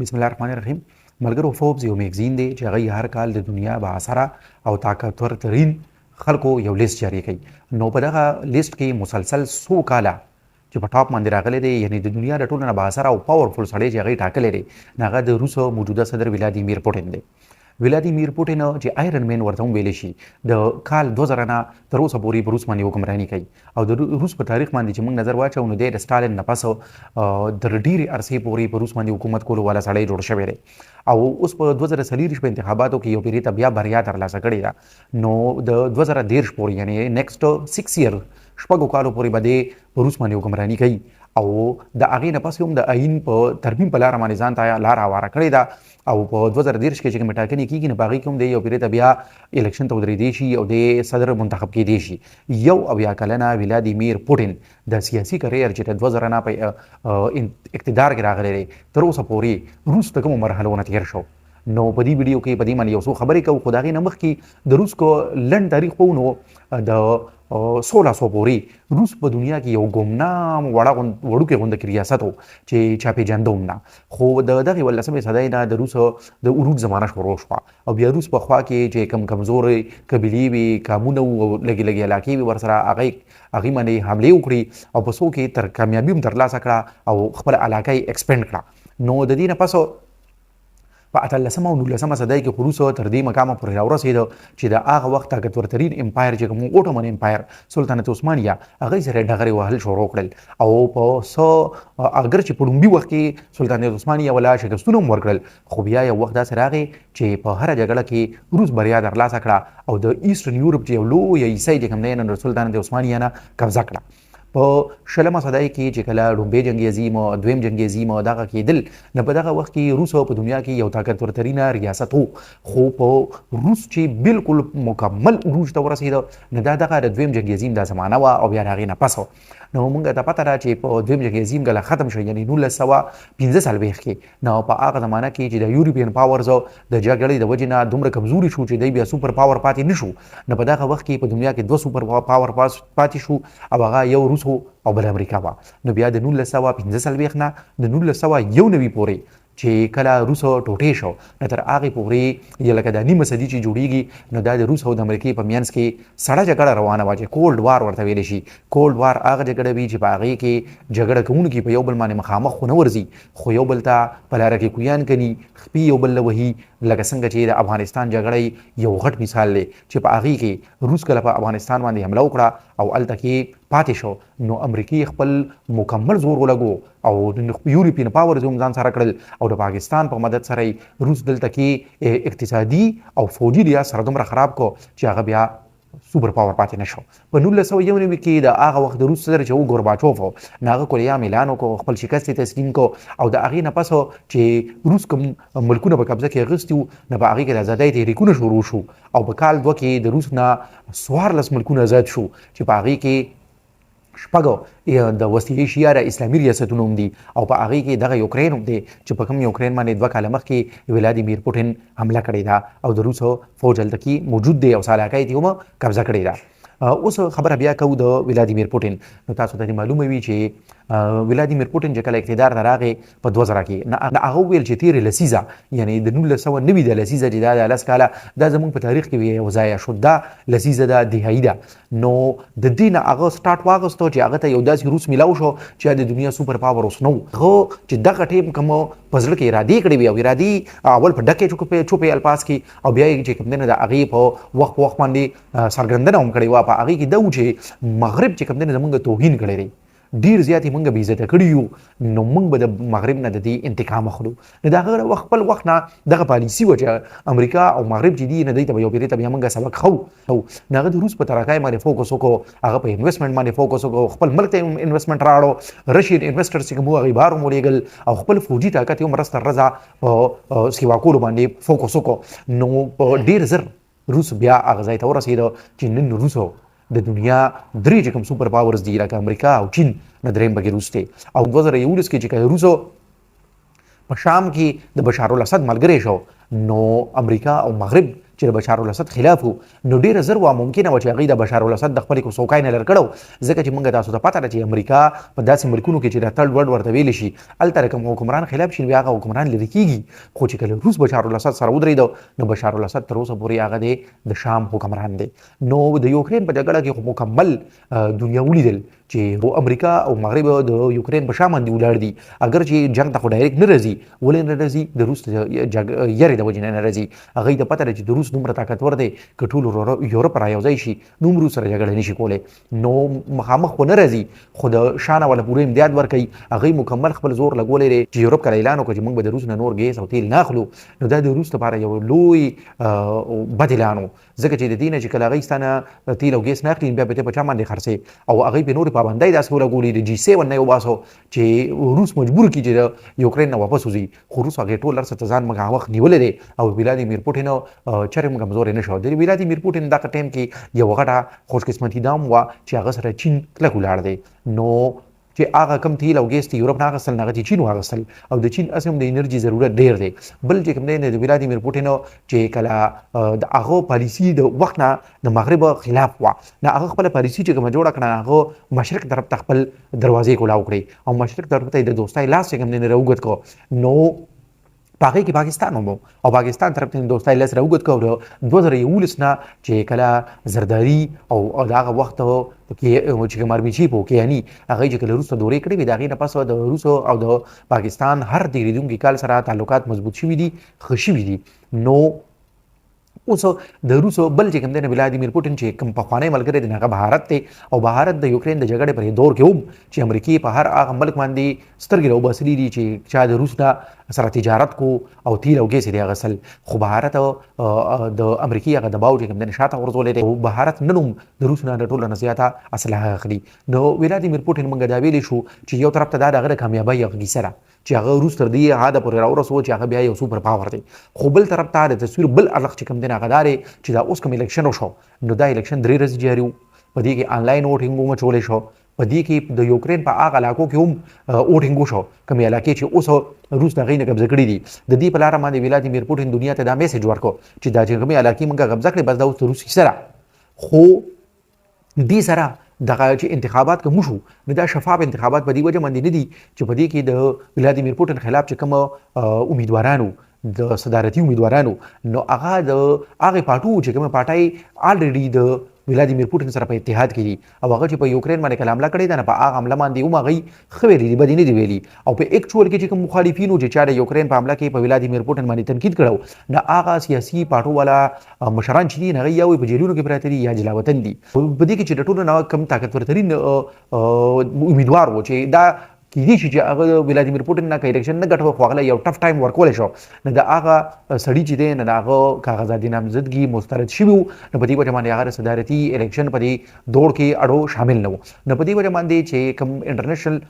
بسم الله الرحمن الرحیم. ملګرو، فوربس یو میگزین دی چې هغه هر کال د دنیا بااثره او طاقتور ترین خلکو یو لیست جاری کوي. نو په دغه لیست کې مسلسل څو کاله چې په ټاپ باندې راغلی دی، یعنی د دنیا د ټولو نه بااثره او پاورفل سړی چې هغه ټاکلی دی، هغه د روس موجوده صدر ولادیمیر پوټین دی. ولادیمیر پوټین چې آیرن مین ورته هم ویلی شي، د کال 2000 نه تر اوسه پورې په روس باندې حکمراني کوي. او د روس په تاریخ باندې چې موږ نظر واچو، نو دی د سټالین نه پس تر ډېرې عرصې پورې په روس باندې حکومت کولو والا سړی جوړ شوی دی. او اوس په 2024 په انتخاباتو کې یو پیرې ته بیا بریا ترلاسه کړې ده. نو د 2013 پورې، یعنی نیکسټ 6 ایئر، شپږو کالو پورې به دی په روس باندې حکمراني کوي. او د هغې نه پس هم د آئین په ترمیم په لاره باندې ځان ته لاره هواره کړې ده. او په 2013 کې چې کومې ټاکنې کېږي، نو په هغې کې هم دی یو پیرې ته بیا الیکشن ته ودرېدی شي او د صدر منتخب کېدی شي. 71 کلنه ولادیمیر پوټین د سیاسي کریر چې د 2000 نه په اقتدار کې راغلی دی، تر اوسه پورې روس د کومو مرحلو نه تېر شو. نو په دې ویډیو کې په دې باندې یو څو خبرې کوو، خو د هغې نه مخکې د روس کو لنډ تاریخ وونو د 1600 پورې روس په دنیا کې یو ګمنام وړوکی غونډه ریاست و چې چا پېژانده هم نه. خو د دغې 18مې صدۍ نه د روس د عروج زمانه شروع شوه. او بیا روس په خوا کې چې کم کمزورې قبیلې وي، قامونه وو، لږې لږې علاقې وي ورسره، هغې باندې حملې وکړي او په څو کې تر کامیابي هم ترلاسه کړه او خپله علاقه یې ایکسپینډ کړه. نو د دې نه پس په 18مه او 19مه صدۍ کې روس تر دې مقامه پورې راورسېده چې د هغه وخت طاقتورترین امپایر چې کوم اوټومن امپایر سلطنت عثمانیه، هغې سره ډغرې وهل شروع کړل. او په اگر چې په لومړي وخت کې سلطنت عثمانیه ولا شکستونه هم ورکړل، خو بیا یو وخت داسې راغی چې په هره جګړه کې روس بریا ترلاسه کړه او د ایسټرن یورپ چې یو لویه حصه یې چې کوم دی نن سلطنت عثمانیه نه قبضه کړه. په 20مه صدۍ کې چې کله لومړی جنګ عظیم او دویم جنګ عظیم دغه کېدل، نو په دغه وخت کې روس په دنیا کې یو طاقتورترینه ریاست و. خو په روس چې بالکل مکمل عروج ته ورسېده، نو دا دغه د دویم جنګ عظیم دا زمانه وه او بیا د هغې نه پس. نو موږ ته پته ده چې په دویم جنګ عظیم کله ختم شو، یعنی 1945 کې، نو په هغه زمانه کې چې د یورپین پاورز د جګړې د وجې نه دومره کمزوري شو چې دی بیا سوپر پاور پاتې نه شو. نو په دغه وخت کې په دنیا کې 2 سوپر پاور پاتې شو، او هغه یو روس او بل امریکا وه. نو بیا د 1945 نه د 1991 پورې چې کله روس ټوټې شو، نو تر هغې پورې لکه دا نیمه صدي چې جوړیږي، نو دا د روس او د امریکې په منځ کې سړه جګړه روانه وه چې کولډ وار ورته ویلی شي. کولډ وار هغه جګړه وي چې په هغې کې جګړه کوونکي په یو بل باندې مخامخ خو نه ورځي، خو یو بل ته په لاره کې کویان کني، خپې یو بل له وهي، لکه څنګه چې د افغانستان جګړه یو غټ مثال دی چې په هغې کې روس کله په افغانستان باندې حمله وکړه او هلته کې پاتې شو. نو امریکې خپل مکمل زور ولګو او یورپین پاورز هم ځان سره کړل، او د پاکستان په مدد سره روس دلته کې اقتصادي او فوجي لحاظ سره دومره خراب کو چې هغه بیا سوپر پاور پاتې نشو. په 1991 کې د هغه وخت د روس صدر چې و ګورباچوف و، نو هغه کوریا اعلان وکړو، خپل شکست یې تسلیم کو. او د هغې نه پس چې روس کوم ملکونه په قبضه کې اخیستي وو، نو په هغې کې د ازادۍ تحریکونه شروع شو. او په کال 2 کې د روس نه 14 ملکونه آزاد شو چې په هغې کې شپږو د وسیلې شیاره اسلامي ریاستونه هم دي. او په هغې کې دغه یوکرین هم دی چې په کوم یوکرین باندې 2 کاله مخکې ولادیمیر پوټین حمله کړې ده او د روس فوج هلته کې موجود دی او سالاکه یې هم قبضه کړې ده. اوس خبره بیا کوو د ولادیمیر پوټین. نو تاسو ته معلومه وي چې ولادیمیر پوټین چې کله اقتدار ته راغی په 2000 کې، نو هغه ویل چې تېرې لسیزه، یعنی د 1990 د لسیزه چې دا د 10 کاله دا زموږ په تاریخ کې یو ځای شو، دا لسیزه ده دهایي ده. نو د دې نه هغه سټارټ واخیستو چې هغه ته یو داسې روس میلاو شو چې د دنیا سوپر پاور اوس نه و. هغه چې دغه ټیم کوم په زړه کې ارادې کړې وي، او ارادې اول په ډکې چوپې الفاظ کې، او بیا یې چې کوم دی نه د هغې په وخت باندې څرګندنه هم کړې وه. په هغې کې دا و چې مغرب چې کوم دی نه زموږ توهین کړی دی، ډیر زیات یې موږ بې عزته کړي یو، نو موږ به د مغرب نه د دې انتقام اخلو. نو د هغه خپل وخت نه دغه پالیسي وه چې امریکا او مغرب چې دي، نو دوی ته به یو پیرې ته بیا موږ سبق ښو. نو هغه د روس په ترقۍ باندې فوکس وکړو، هغه په انویسټمنټ باندې فوکس وکړو، خپل ملک ته انویسټمنټ راوړو، رشین انویسټرز چې کوم وو هغې بهر هم ولېږل، او خپل فوجي طاقت یې هم رس تر رضا په سیوا کولو باندې فوکس وکړو. نو په ډېر زر روس بیا هغه ځای ته ورسېده چې نن روس د دنیا درې چې کوم سوپر پاورز دي، لکه امریکا او چین، نه درېیم پکې روس دی. او 2011 کې چې کله روس په شام کې د بشار الاسد ملګری شو، نو امریکا او مغرب چې د بشار الاسد خلاف وو نو ډیره زر وا ممکنه و چې هغوی د بشار الاسد د خپلې کوسوکای نه لر کړو ځکه چې موږ تاسو ته پته ده چې امریکا په داسې ملکونو کې چې د تړ وړ ورته ویلی شي هلته کوم حکمران خلاف شي بیا هغه حکمران لرې کېږي خو چې کله روس بشار الاسد سره ودرېده نو بشار الاسد تر اوسه پورې هغه د شام حکمران دی نو د یوکرین په جګړه کې مکمل دنیا ولیدل چې امریکا او مغرب د یوکرین په شا باندې ولاړ دي اگر چې جنگ ته خو ډایرکټ نه راځي ولې نه راځي د روس یارې د وجې نه راځي هغوی ته پته ده چې د روس دومره طاقتور دی که ټول یورپ را یوځای شي نو هم روس سره جګړه نشي کولی نو مخامخ خو نه راځي خو د شا نه والا پوره امداد ورکوي هغوی مکمل خپل زور لګولی دی چې یورپ کله اعلان وکړو چې موږ به د روس نه نور ګیس او تیل نه اخلو نو دا د روس لپاره یو لوی بد اعلان و ځکه چې د دې نه چې کله هغوی ستا نه تیل او ګیس نه اخلي بیا به ته په چا باندې خرڅې او هغوی پې نورې پابندۍ داسې ولګولي د G7 نه یې وباسو چې روس مجبور کړي چې د یوکرین نه واپس وځي خو روس هغې ټول هر څه ته ځان مخامخ نیولی دی او ولادیمیر پوټین چرې هم کمزوری نه شو د ولادیمیر پوټین دغه ټایم کې یو غټه خوشقسمتي دا هم وه چې هغه سره چین کلک ولاړ دی نو چې هغه کم تیل او ګیس د یورپ نه اخیستل هغه چې چین واخیستل او د چین اصل هم د انرژي ضرورت ډېر دی بل چې کوم دی د ولادیمیر پوټین چې کله د هغه پالیسي د وخت نه د مغرب خلاف وه نه هغه خپله پالیسي چې کومه جوړه کړه هغه مشرق طرف ته خپل دروازې کولاو کړې او مشرق طرف ته یې د دوستۍ لاس چې کوم دی راوګت کړو نو په هغې کې پاکستان هم او پاکستان طرف ته دوستۍ لاس راوګت کړو 2011 نه چې کله زرداري او د هغه وخت چې کوم ارمیچي په کیاني هغوی چې کله روس ته دورې کړې وې د هغې نه پس د روس او د پاکستان هر تېرېدونکي کال سره تعلقات مضبوط شوي دي ښه شوي دي نو اوس د روس بل چې کوم دی ولادیمیر پوټین چې کوم پخوانی ملګری دی هغه بهارت دی او بهارت د یوکرین د جګړې پر دور کې هم چې امریکې په هر هغه ملک باندې سترګې راوباسلي دي چې چا د روس نه سره تجارت کو او تیل او ګیس یې دی اخیستل خو بهارت د امریکې هغه دباو چې کوم دی شاته غورځولی دی او بهارت نن هم د روس نه د ټولو نه زیاته اسلحه اخلي نو ولادیمیر پوټین موږ دا ویلی شو چې یو طرف ته دا د هغه د کامیابۍ یوه کیسه ده چې هغه روس تر دې حده پورې راورسوه چې هغه بیا یو سوپر پاور دی خو بل طرف ته د تصویر بل اړخ چې کوم دی هغه دا دی چې دا اوس کوم الیکشن وشو نو دا الیکشن 3 ورځې جاري و په دې کې آنلاین ووټینګ هم اچولی شو په دې کې د یوکرین په هغه علاقو کې هم ووټینګ وشو کومې علاقې چې اوس روس د هغې نه قبضه کړي دي د دې په لاره باندې ولادیمیر پوټین دنیا ته دا میسج ورکړو چې دا چې کومې علاقې موږ قبضه کړې بس دا اوس د روس کیسه ده خو دې سره دغه چې انتخابات کوم شو نو دا شفاف انتخابات په دې وجه باندې نه دي چې په دې کې د ولادیمیر پوټین خلاف چې کوم امیدوارانو د صدارتي امیدوارانو نو هغه د هغې پارټو چې کومه پارټۍ الریډي د ولادیمیر پوټین سره په اتحاد کې دي او هغه چې په یوکرین باندې کله حمله کړې ده نه په هغه حمله باندې هم هغوی ښه ویلي دي بدې نه دي ویلي او په اکچوال کې چې کوم مخالفینو چې چا د یوکرین په حمله کې په ولادیمیر پوټین باندې تنقید کړو نه هغه سیاسي پارټو والا مشران چې دي نه هغوی یا په جیلونو کې پراته دي یا جلاوطن دي په دې کې چې د ټولو نه کم طاقتورترین امیدوار و چې دا کیدای شي چې هغه ولادیمیر پوټین نه که الیکشن نه ګټو خو هغه یو ټف ټایم ورکولی شو نه د هغه سړي چې دی نه د هغه کاغذاتي نامزدګي مسترد شوي وو نو په دې وجه باندې هغه د صدارتي الیکشن په دې دوړ کې اړو شامل نه و نو په دې وجه باندې چې کوم انټرنیشنل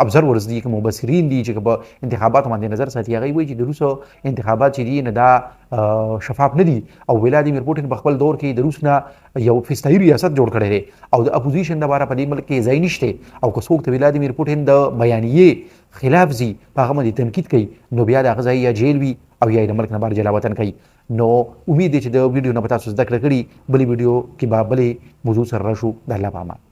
ابزرورز دي کوم مبصرین دي چې په انتخاباتو باندې نظر ساتي هغوی وایي چې د روسو انتخابات چې دي نه دا شفاف نه دي او ولادیمیر پوټین په خپل دور کې د روس نه یو فیصدایي ریاست جوړ کړی دی او د اپوزیشن دپاره په دې ملک کې ځای نشته او که څوک د ولادیمیر پوټین د بیانیې خلاف ځي په هغه باندې تنقید کوي نو بیا د هغه ځای یا جیل وي او یا د ملک نه بهر جلا وطن کوي نو امید دی چې د ویډیو نه به تاسو زده کړه کړي بلې ویډیو کې به بلې موضوع سره راشو د الله په امان